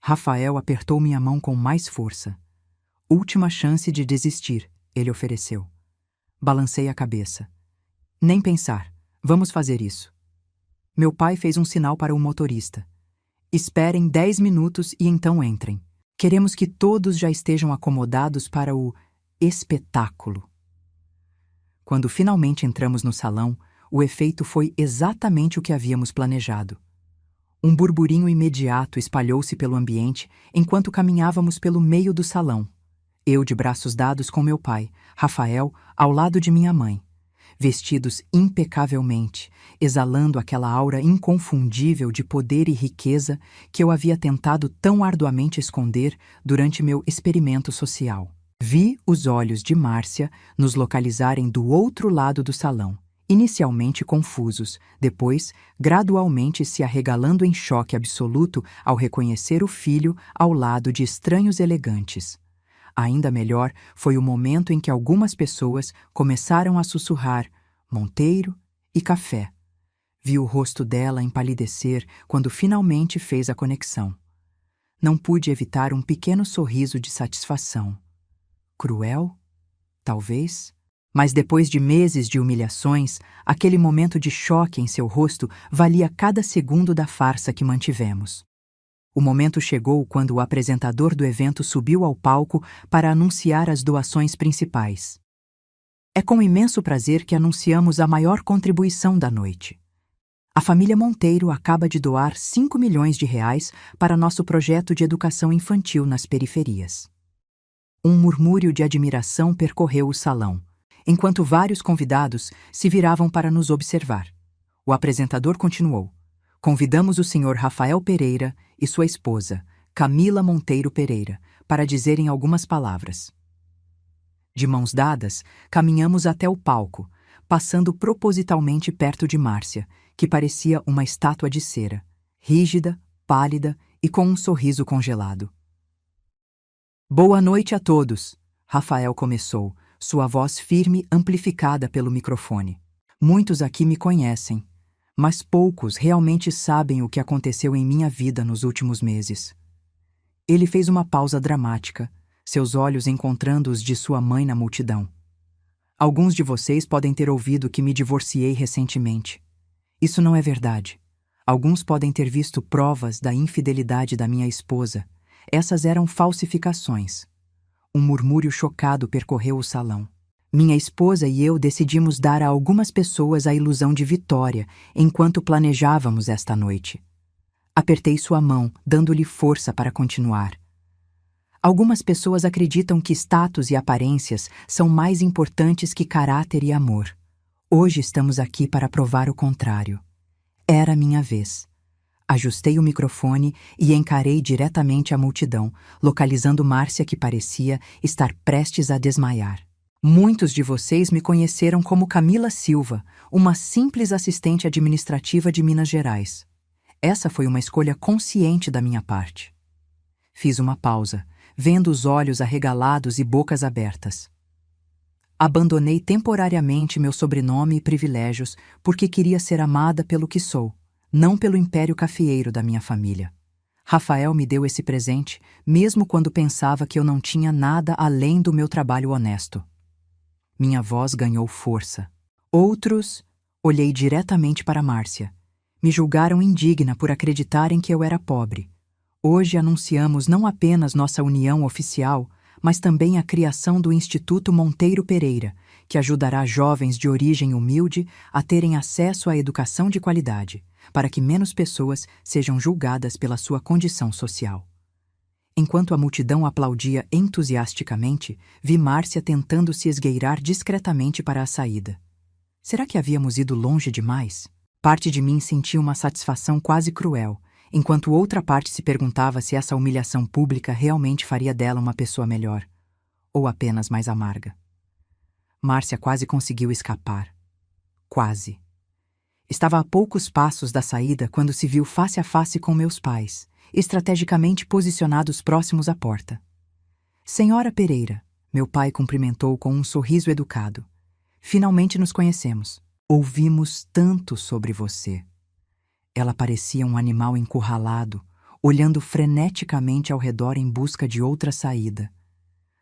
Rafael apertou minha mão com mais força. "Última chance de desistir", ele ofereceu. Balancei a cabeça. "Nem pensar. Vamos fazer isso." Meu pai fez um sinal para o motorista. "Esperem 10 minutos e então entrem. Queremos que todos já estejam acomodados para o espetáculo." Quando finalmente entramos no salão, o efeito foi exatamente o que havíamos planejado. Um burburinho imediato espalhou-se pelo ambiente enquanto caminhávamos pelo meio do salão. Eu de braços dados com meu pai, Rafael ao lado de minha mãe, vestidos impecavelmente, exalando aquela aura inconfundível de poder e riqueza que eu havia tentado tão arduamente esconder durante meu experimento social. Vi os olhos de Márcia nos localizarem do outro lado do salão, inicialmente confusos, depois gradualmente se arregalando em choque absoluto ao reconhecer o filho ao lado de estranhos elegantes. Ainda melhor foi o momento em que algumas pessoas começaram a sussurrar "Monteiro" e "Café". Vi o rosto dela empalidecer quando finalmente fez a conexão. Não pude evitar um pequeno sorriso de satisfação. Cruel? Talvez. Mas depois de meses de humilhações, aquele momento de choque em seu rosto valia cada segundo da farsa que mantivemos. O momento chegou quando o apresentador do evento subiu ao palco para anunciar as doações principais. É com imenso prazer que anunciamos a maior contribuição da noite. A família Monteiro acaba de doar 5 milhões de reais para nosso projeto de educação infantil nas periferias. Um murmúrio de admiração percorreu o salão, enquanto vários convidados se viravam para nos observar. O apresentador continuou. "Convidamos o senhor Rafael Pereira e sua esposa, Camila Monteiro Pereira, para dizerem algumas palavras." De mãos dadas, caminhamos até o palco, passando propositalmente perto de Márcia, que parecia uma estátua de cera, rígida, pálida e com um sorriso congelado. "Boa noite a todos", Rafael começou, sua voz firme amplificada pelo microfone. "Muitos aqui me conhecem, mas poucos realmente sabem o que aconteceu em minha vida nos últimos meses." Ele fez uma pausa dramática, seus olhos encontrando os de sua mãe na multidão. "Alguns de vocês podem ter ouvido que me divorciei recentemente. Isso não é verdade. Alguns podem ter visto provas da infidelidade da minha esposa. Essas eram falsificações." Um murmúrio chocado percorreu o salão. Minha esposa e eu decidimos dar a algumas pessoas a ilusão de vitória enquanto planejávamos esta noite. Apertei sua mão, dando-lhe força para continuar. "Algumas pessoas acreditam que status e aparências são mais importantes que caráter e amor. Hoje estamos aqui para provar o contrário. Era minha vez." Ajustei o microfone e encarei diretamente a multidão, localizando Márcia, que parecia estar prestes a desmaiar. "Muitos de vocês me conheceram como Camila Silva, uma simples assistente administrativa de Minas Gerais. Essa foi uma escolha consciente da minha parte." Fiz uma pausa, vendo os olhos arregalados e bocas abertas. "Abandonei temporariamente meu sobrenome e privilégios porque queria ser amada pelo que sou, não pelo império cafeeiro da minha família." Rafael me deu esse presente, mesmo quando pensava que eu não tinha nada além do meu trabalho honesto. Minha voz ganhou força. Outros, olhei diretamente para Márcia. Me julgaram indigna por acreditarem que eu era pobre. Hoje anunciamos não apenas nossa união oficial, mas também a criação do Instituto Monteiro Pereira, que ajudará jovens de origem humilde a terem acesso à educação de qualidade, para que menos pessoas sejam julgadas pela sua condição social. Enquanto a multidão aplaudia entusiasticamente, vi Márcia tentando se esgueirar discretamente para a saída. Será que havíamos ido longe demais? Parte de mim sentia uma satisfação quase cruel, enquanto outra parte se perguntava se essa humilhação pública realmente faria dela uma pessoa melhor, ou apenas mais amarga. Márcia quase conseguiu escapar. Quase. Estava a poucos passos da saída quando se viu face a face com meus pais, estrategicamente posicionados próximos à porta. Senhora Pereira, meu pai cumprimentou com um sorriso educado. Finalmente nos conhecemos. Ouvimos tanto sobre você. Ela parecia um animal encurralado, olhando freneticamente ao redor em busca de outra saída.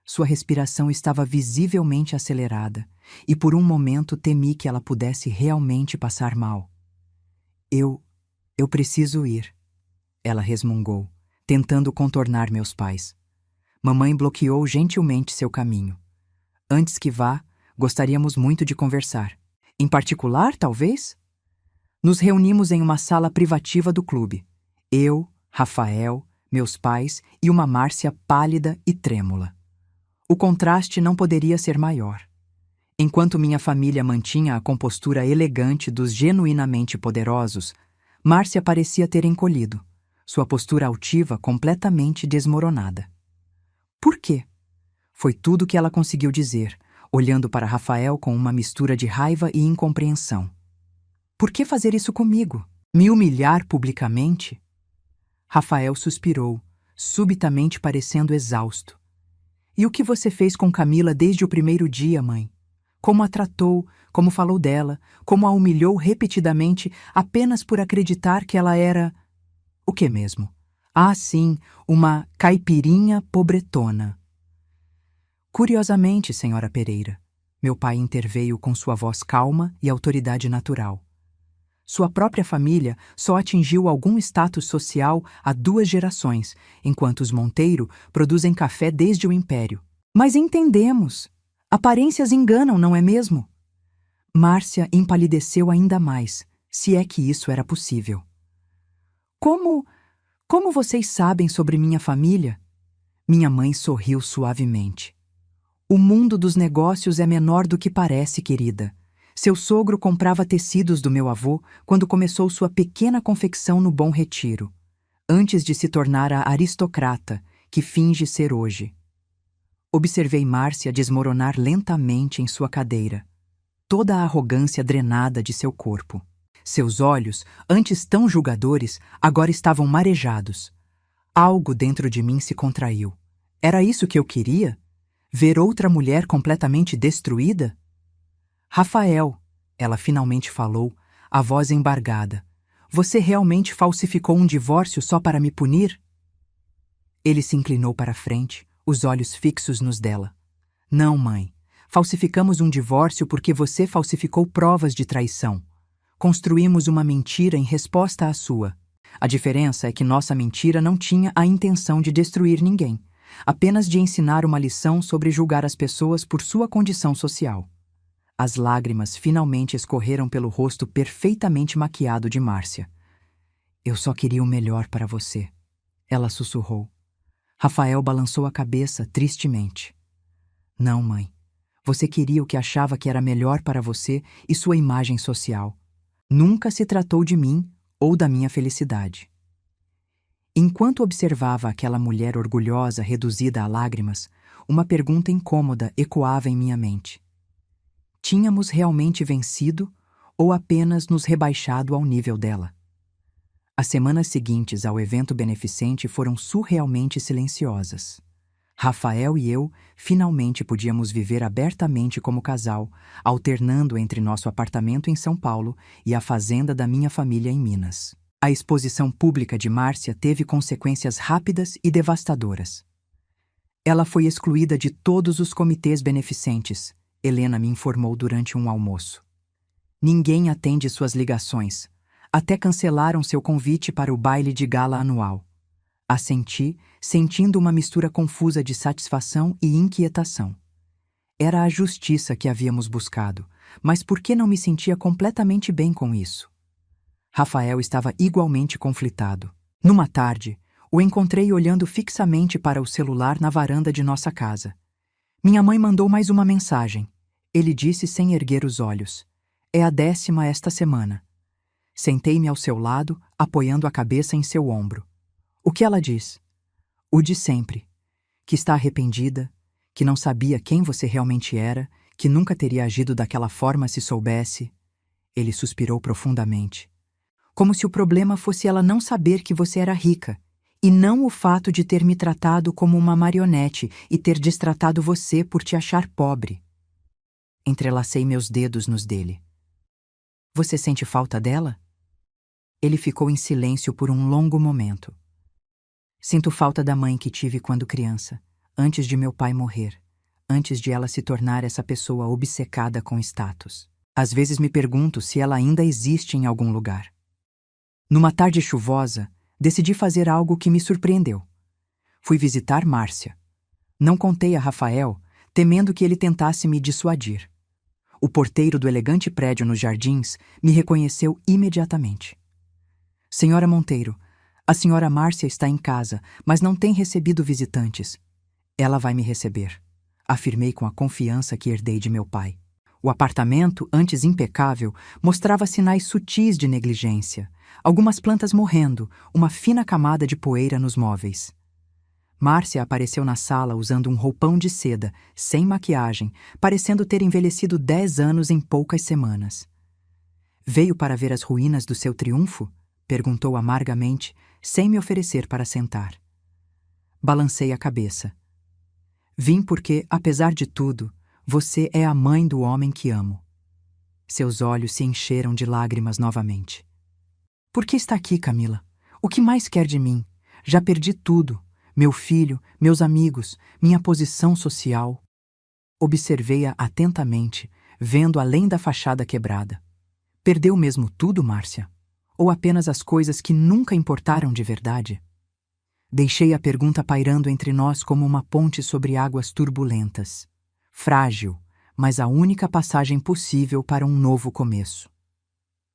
Sua respiração estava visivelmente acelerada, e por um momento temi que ela pudesse realmente passar mal. Eu preciso ir, ela resmungou, tentando contornar meus pais. Mamãe bloqueou gentilmente seu caminho. Antes que vá, gostaríamos muito de conversar. Em particular, talvez? Nos reunimos em uma sala privativa do clube. Eu, Rafael, meus pais e uma Márcia pálida e trêmula. O contraste não poderia ser maior. Enquanto minha família mantinha a compostura elegante dos genuinamente poderosos, Márcia parecia ter encolhido, sua postura altiva completamente desmoronada. Por quê? Foi tudo que ela conseguiu dizer, olhando para Rafael com uma mistura de raiva e incompreensão. Por que fazer isso comigo? Me humilhar publicamente? Rafael suspirou, subitamente parecendo exausto. E o que você fez com Camila desde o primeiro dia, mãe? Como a tratou, como falou dela, como a humilhou repetidamente apenas por acreditar que ela era... O que mesmo? Ah, sim, uma caipirinha pobretona. Curiosamente, senhora Pereira, meu pai interveio com sua voz calma e autoridade natural. Sua própria família só atingiu algum status social há 2 gerações, enquanto os Monteiro produzem café desde o Império. Mas entendemos. Aparências enganam, não é mesmo? Márcia empalideceu ainda mais, se é que isso era possível. Como vocês sabem sobre minha família? Minha mãe sorriu suavemente. O mundo dos negócios é menor do que parece, querida. Seu sogro comprava tecidos do meu avô quando começou sua pequena confecção no Bom Retiro, antes de se tornar a aristocrata que finge ser hoje. Observei Márcia desmoronar lentamente em sua cadeira, toda a arrogância drenada de seu corpo. Seus olhos, antes tão julgadores, agora estavam marejados. Algo dentro de mim se contraiu. Era isso que eu queria? Ver outra mulher completamente destruída? Rafael, ela finalmente falou, a voz embargada. Você realmente falsificou um divórcio só para me punir? Ele se inclinou para a frente, os olhos fixos nos dela. Não, mãe. Falsificamos um divórcio porque você falsificou provas de traição. Construímos uma mentira em resposta à sua. A diferença é que nossa mentira não tinha a intenção de destruir ninguém, apenas de ensinar uma lição sobre julgar as pessoas por sua condição social. As lágrimas finalmente escorreram pelo rosto perfeitamente maquiado de Márcia. Eu só queria o melhor para você, ela sussurrou. Rafael balançou a cabeça tristemente. Não, mãe. Você queria o que achava que era melhor para você e sua imagem social. Nunca se tratou de mim ou da minha felicidade. Enquanto observava aquela mulher orgulhosa reduzida a lágrimas, uma pergunta incômoda ecoava em minha mente. Tínhamos realmente vencido ou apenas nos rebaixado ao nível dela? As semanas seguintes ao evento beneficente foram surrealmente silenciosas. Rafael e eu finalmente podíamos viver abertamente como casal, alternando entre nosso apartamento em São Paulo e a fazenda da minha família em Minas. A exposição pública de Márcia teve consequências rápidas e devastadoras. Ela foi excluída de todos os comitês beneficentes, Helena me informou durante um almoço. Ninguém atende suas ligações. Até cancelaram seu convite para o baile de gala anual. Assenti, sentindo uma mistura confusa de satisfação e inquietação. Era a justiça que havíamos buscado, mas por que não me sentia completamente bem com isso? Rafael estava igualmente conflitado. Numa tarde, o encontrei olhando fixamente para o celular na varanda de nossa casa. Minha mãe mandou mais uma mensagem. Ele disse sem erguer os olhos. É a 10ª esta semana. Sentei-me ao seu lado, apoiando a cabeça em seu ombro. O que ela diz? O de sempre. Que está arrependida, que não sabia quem você realmente era, que nunca teria agido daquela forma se soubesse. Ele suspirou profundamente. Como se o problema fosse ela não saber que você era rica, e não o fato de ter me tratado como uma marionete e ter destratado você por te achar pobre. Entrelacei meus dedos nos dele. Você sente falta dela? Ele ficou em silêncio por um longo momento. Sinto falta da mãe que tive quando criança, antes de meu pai morrer, antes de ela se tornar essa pessoa obcecada com status. Às vezes me pergunto se ela ainda existe em algum lugar. Numa tarde chuvosa, decidi fazer algo que me surpreendeu. Fui visitar Márcia. Não contei a Rafael, temendo que ele tentasse me dissuadir. O porteiro do elegante prédio nos Jardins me reconheceu imediatamente. Senhora Monteiro, a senhora Márcia está em casa, mas não tem recebido visitantes. Ela vai me receber, afirmei com a confiança que herdei de meu pai. O apartamento, antes impecável, mostrava sinais sutis de negligência. Algumas plantas morrendo, uma fina camada de poeira nos móveis. Márcia apareceu na sala usando um roupão de seda, sem maquiagem, parecendo ter envelhecido 10 anos em poucas semanas. Veio para ver as ruínas do seu triunfo? Perguntou amargamente, sem me oferecer para sentar. Balancei a cabeça. Vim porque, apesar de tudo, você é a mãe do homem que amo. Seus olhos se encheram de lágrimas novamente. Por que está aqui, Camila? O que mais quer de mim? Já perdi tudo. Meu filho, meus amigos, minha posição social. Observei-a atentamente, vendo além da fachada quebrada. Perdeu mesmo tudo, Márcia? Ou apenas as coisas que nunca importaram de verdade? Deixei a pergunta pairando entre nós como uma ponte sobre águas turbulentas. Frágil, mas a única passagem possível para um novo começo.